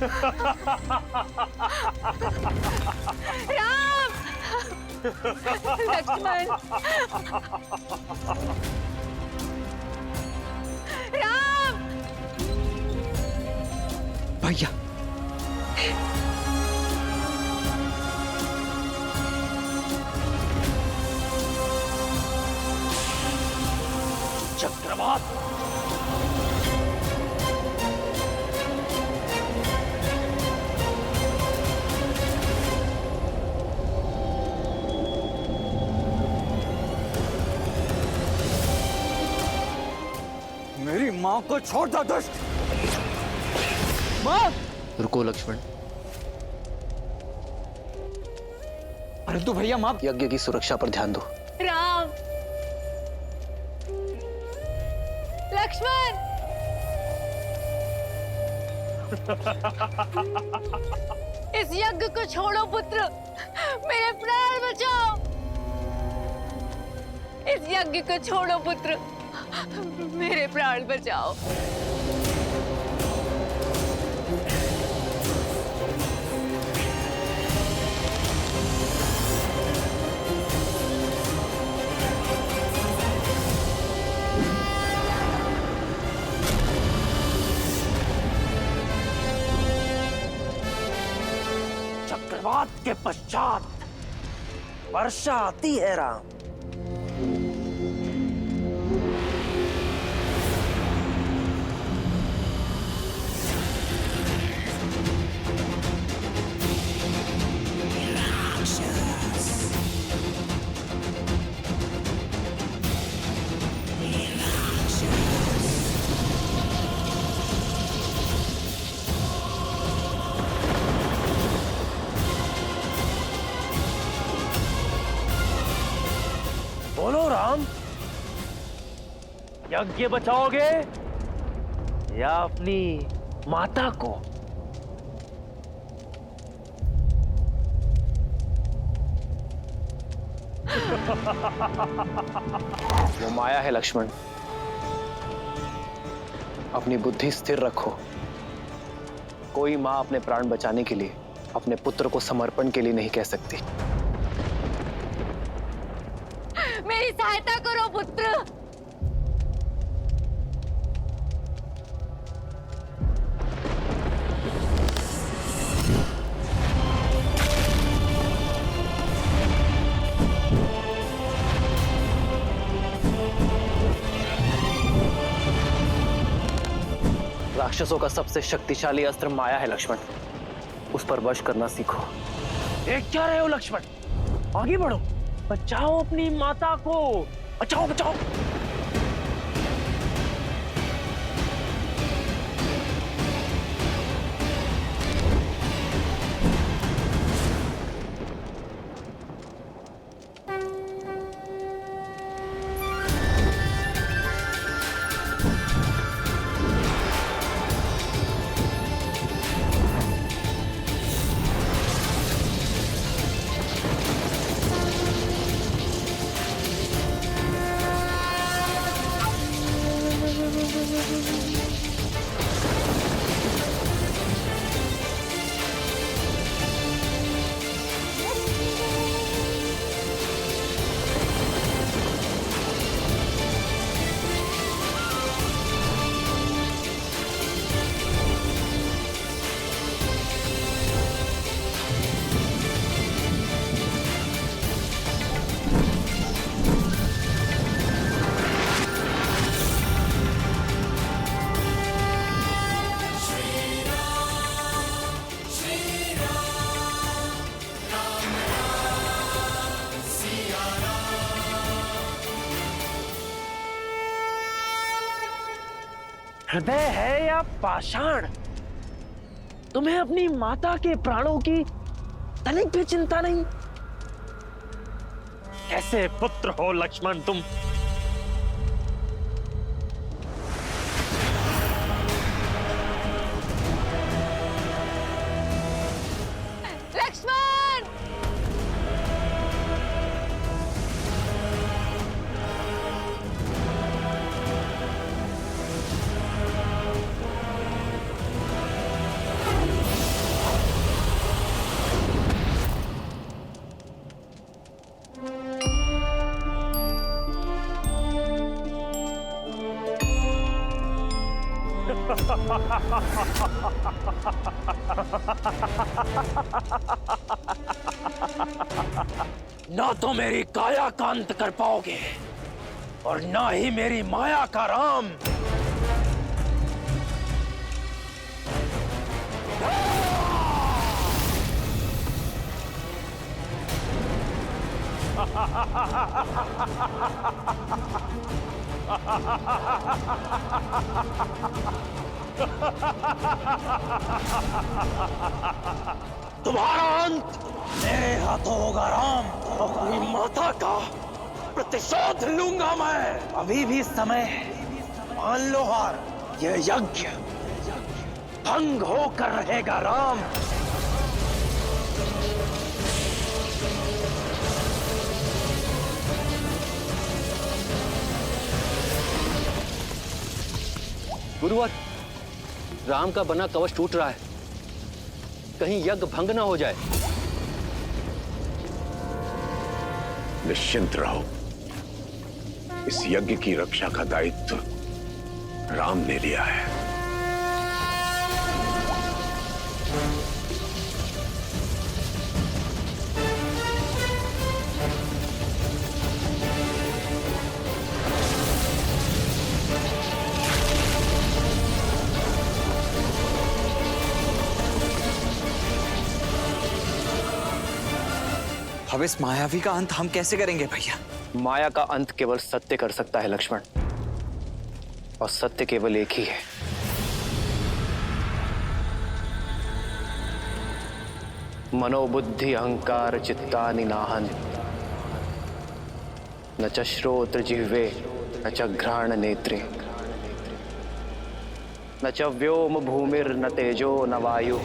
राम, लक्ष्मण, राम, भैया चक्रवात, मेरी माँ को छोड़ दो दुष्ट। माँ, रुको लक्ष्मण, परंतु भैया माँ, यज्ञ की सुरक्षा पर ध्यान दो। राम, लक्ष्मण, इस यज्ञ को छोड़ो पुत्र, मेरे प्राण बचाओ। इस यज्ञ को छोड़ो पुत्र, मेरे प्राण बचाओ। चक्रवात के पश्चात वर्षा आती है राम। बोलो राम, यज्ञ बचाओगे या अपनी माता को? वो माया है लक्ष्मण, अपनी बुद्धि स्थिर रखो। कोई मां अपने प्राण बचाने के लिए अपने पुत्र को समर्पण के लिए नहीं कह सकती। मेरी सहायता करो पुत्र। राक्षसों का सबसे शक्तिशाली अस्त्र माया है लक्ष्मण, उस पर वश करना सीखो। देख क्या रहे हो लक्ष्मण, आगे बढ़ो, बचाओ अपनी माता को, बचाओ बचाओ। हृदय है या पाषाण, तुम्हें अपनी माता के प्राणों की तनिक भी चिंता नहीं? कैसे पुत्र हो लक्ष्मण तुम? लक्ष्मण, ना तो मेरी काया का अंत कर पाओगे और ना ही मेरी माया का राम। तुम्हारा अंत मेरे हाथों होगा राम। अपनी माता का प्रतिशोध लूंगा मैं। अभी भी समय है, मान लो हार। यह यज्ञ भंग होकर रहेगा राम। गुरुवर, राम का बना कवच टूट रहा है, कहीं यज्ञ भंग ना हो जाए। निश्चिंत रहो, इस यज्ञ की रक्षा का दायित्व राम ने लिया है। अब इस मायावी का अंत हम कैसे करेंगे भैया? माया का अंत केवल सत्य कर सकता है लक्ष्मण, और सत्य केवल एक ही है। मनोबुद्धि अहंकार चित्तानि नाहन्, न च श्रोत्र जिह्वे न च घ्राण नेत्रे, न च व्योम भूमिर्न तेजो न वायु,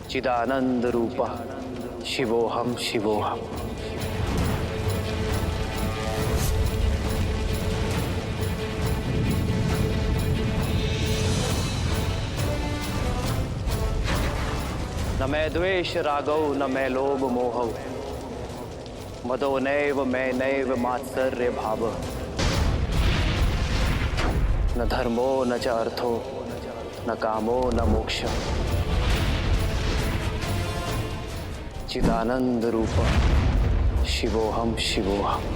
चिदानंद रूपः शिवोहम शिवोहम। न मैं द्वेष रागौ न मैं लोभ मोहौ, मदो नैव मैं नैव मात्सर्य भाव, न धर्मो न च अर्थो न कामो न मोक्ष, चिदानंद रूप शिवोहम शिवोहम।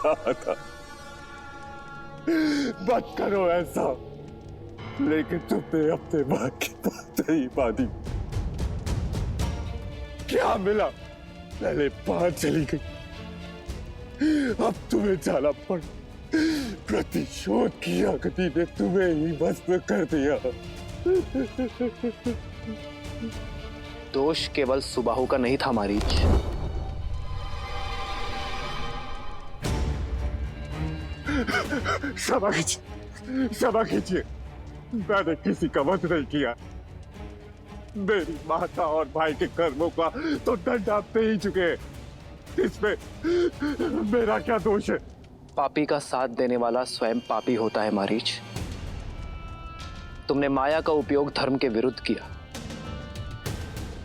कहा था मत करो ऐसा, लेकिन तुमने अपने मां की बात नहीं मानी। क्या मिला? पहले बाहर चली गई, अब तुम्हें जाना पड़। प्रतिशोध की अग्नि ने तुम्हें ही भस्म कर दिया। दोष केवल सुबाहु का नहीं था मारीच। क्षमा कीजिए, मैंने किसी का वध नहीं किया। मेरी माता और भाई के कर्मों का तो दंड आप दे ही चुके। इसमें मेरा क्या दोष है? पापी का साथ देने वाला स्वयं पापी होता है मारीच। तुमने माया का उपयोग धर्म के विरुद्ध किया,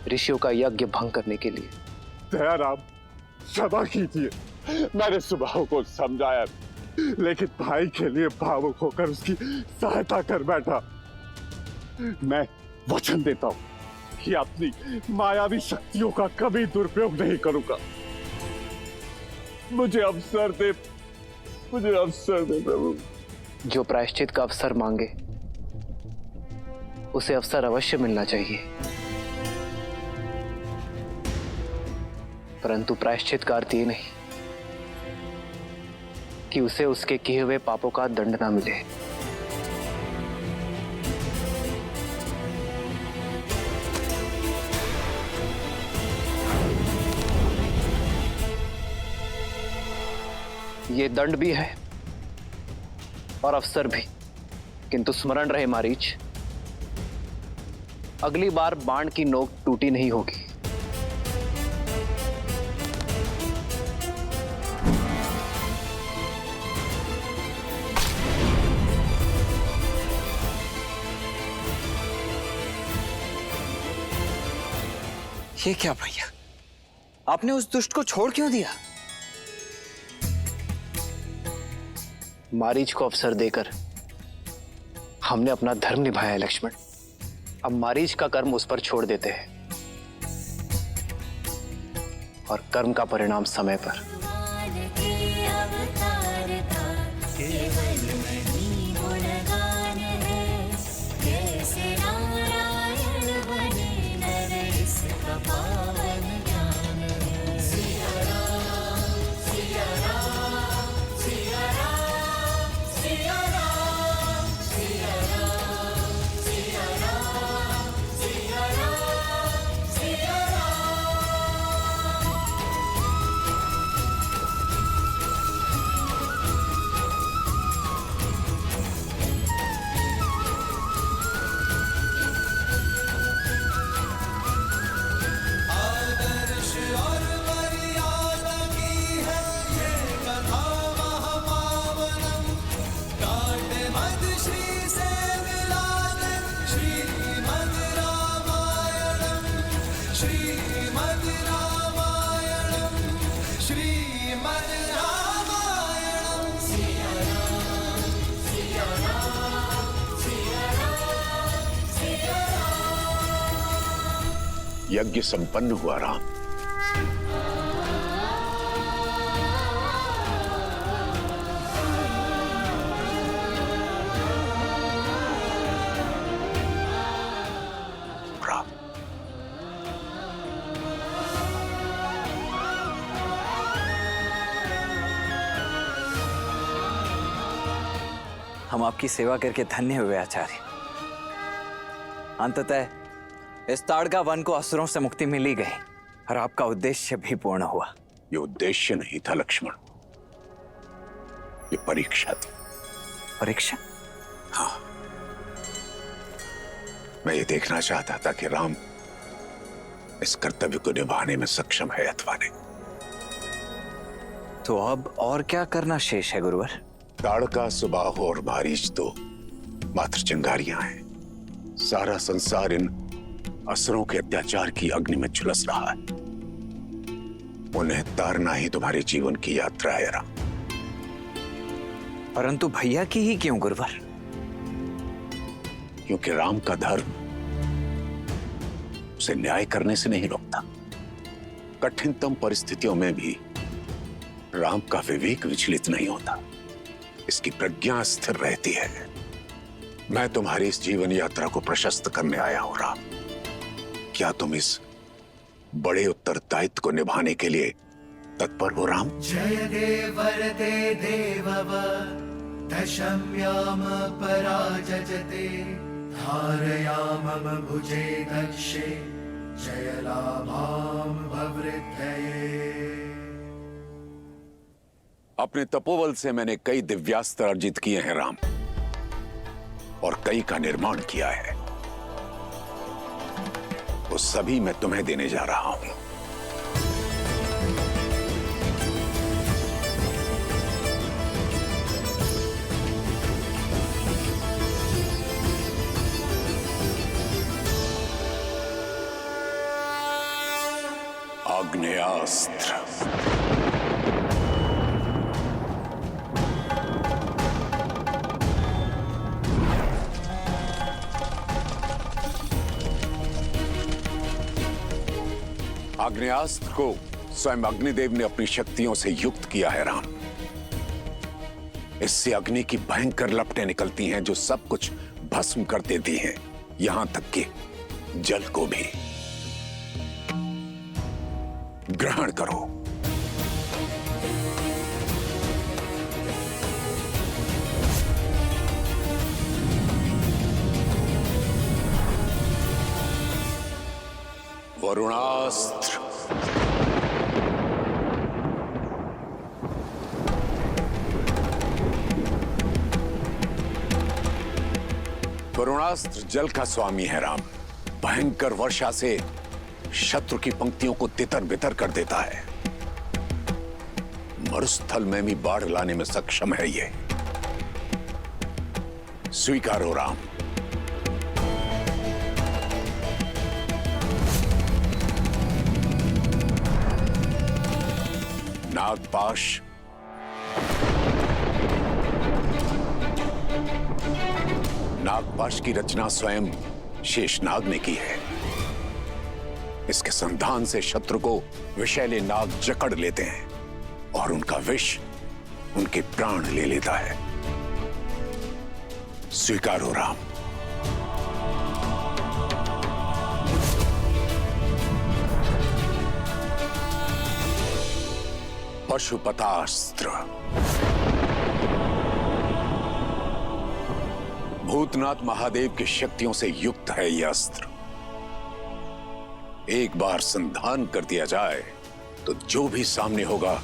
ऋषियों का यज्ञ भंग करने के लिए। दयाराम, क्षमा कीजिए, मैंने सुबाहु को समझाया, लेकिन भाई के लिए भावुक होकर उसकी सहायता कर बैठा। मैं वचन देता हूं कि अपनी मायावी शक्तियों का कभी दुरुपयोग नहीं करूंगा। मुझे अवसर दे प्रभु। जो प्रायश्चित का अवसर मांगे उसे अवसर अवश्य मिलना चाहिए, परंतु प्रायश्चित का अर्थ ये नहीं कि उसे उसके किए हुए पापों का दंड ना मिले। ये दंड भी है और अवसर भी, किंतु स्मरण रहे मारीच, अगली बार बाण की नोक टूटी नहीं होगी। ये क्या भैया, आपने उस दुष्ट को छोड़ क्यों दिया? मारीच को अवसर देकर हमने अपना धर्म निभाया है लक्ष्मण। अब मारीच का कर्म उस पर छोड़ देते हैं और कर्म का परिणाम समय पर। यज्ञ संपन्न हुआ राम। हम आपकी सेवा करके धन्य हुए आचार्य। अंततः इस ताड़का वन को असुरों से मुक्ति मिल ही गई और आपका उद्देश्य भी पूर्ण हुआ। ये उद्देश्य नहीं था लक्ष्मण, ये परीक्षा थी। परीक्षा? हाँ, मैं ये देखना चाहता था कि राम इस कर्तव्य को निभाने में सक्षम है अथवा नहीं। तो अब और क्या करना शेष है गुरुवर? ताड़का, सुबाहु और मारीच तो मात्र चिंगारियां हैं। सारा संसार इन असुरों के अत्याचार की अग्नि में झुलस रहा है। उन्हें तारना ही तुम्हारे जीवन की यात्रा है राम। परंतु भैया की ही क्यों गुरुवर? क्योंकि राम का धर्म उसे न्याय करने से नहीं रोकता। कठिनतम परिस्थितियों में भी राम का विवेक विचलित नहीं होता, इसकी प्रज्ञा स्थिर रहती है। मैं तुम्हारी इस जीवन यात्रा को प्रशस्त करने आया हूं राम। क्या तुम इस बड़े उत्तरदायित्व को निभाने के लिए तत्पर हो राम? जय देव वरदे देवव दशम्याम पराजजते धारयामम भुजे दक्षे जय लाभाम भवृद्धये। अपने तपोबल से मैंने कई दिव्यास्त्र अर्जित किए हैं राम, और कई का निर्माण किया है। वो सभी मैं तुम्हें देने जा रहा हूं। आग्नेयास्त्र। आग्नेयास्त्र को स्वयं अग्निदेव ने अपनी शक्तियों से युक्त किया है राम। इससे अग्नि की भयंकर लपटें निकलती हैं जो सब कुछ भस्म कर देती हैं, यहां तक कि जल को भी। ग्रहण करो। वरुणास्त्र। वरुणास्त्र जल का स्वामी है राम। भयंकर वर्षा से शत्रु की पंक्तियों को तितर बितर कर देता है। मरुस्थल में भी बाढ़ लाने में सक्षम है ये। स्वीकारो राम। नागपाश। नागपाश की रचना स्वयं शेषनाग ने की है। इसके संधान से शत्रु को विषैले नाग जकड़ लेते हैं और उनका विष उनके प्राण ले लेता है। स्वीकारो राम। पशुपतास्त्र। भूतनाथ महादेव की शक्तियों से युक्त है यह अस्त्र। एक बार संधान कर दिया जाए तो जो भी सामने होगा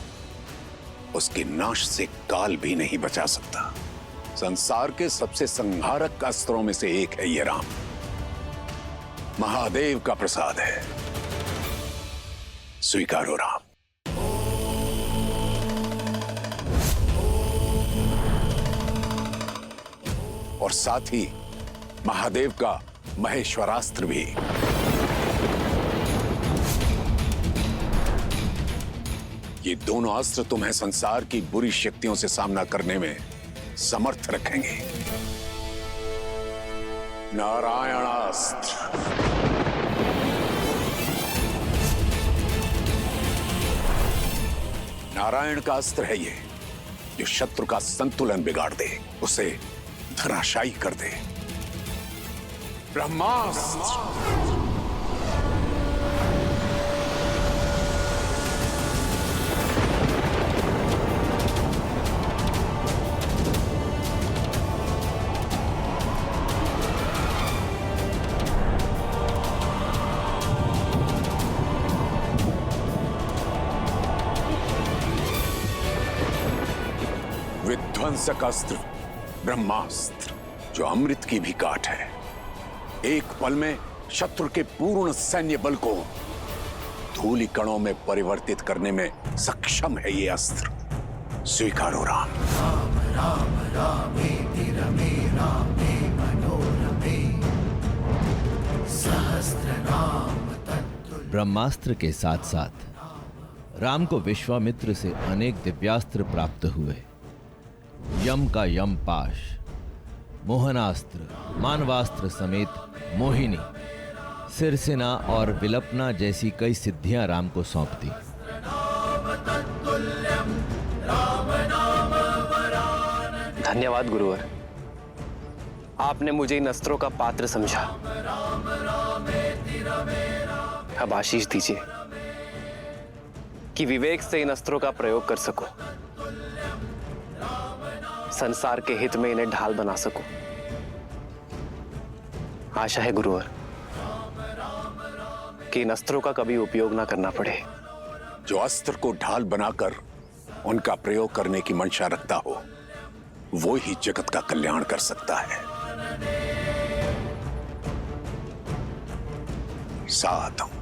उसके नाश से काल भी नहीं बचा सकता। संसार के सबसे संहारक अस्त्रों में से एक है यह राम। महादेव का प्रसाद है। स्वीकारो राम। और साथ ही महादेव का महेश्वरास्त्र भी। ये दोनों अस्त्र तुम्हें संसार की बुरी शक्तियों से सामना करने में समर्थ रखेंगे। नारायणास्त्र। नारायण का अस्त्र है ये, जो शत्रु का संतुलन बिगाड़ दे, उसे धराशायी कर दे। ब्रह्मास्त्र। विध्वंसक अस्त्र ब्रह्मास्त्र, जो अमृत की भी काट है। एक पल में शत्रु के पूर्ण सैन्य बल को धूलि कणों में परिवर्तित करने में सक्षम है ये अस्त्र। स्वीकारो राम। राम राम रामेति रमे रामे मनोरमे सहस्रनाम तत्तुल्यम्। ब्रह्मास्त्र के साथ साथ राम को विश्वामित्र से अनेक दिव्यास्त्र प्राप्त हुए। यम का यम पाश, मोहनास्त्र, मानवास्त्र समेत मोहिनी, सिरसेना और विलपना जैसी कई सिद्धियां राम को सौंप दी। धन्यवाद गुरुवर, आपने मुझे इन अस्त्रों का पात्र समझा। अब आशीष दीजिए कि विवेक से इन अस्त्रों का प्रयोग कर सकूं, संसार के हित में इन्हें ढाल बना सकूं। आशा है गुरुवर कि इन अस्त्रों का कभी उपयोग ना करना पड़े। जो अस्त्र को ढाल बनाकर उनका प्रयोग करने की मंशा रखता हो, वो ही जगत का कल्याण कर सकता है। साधु।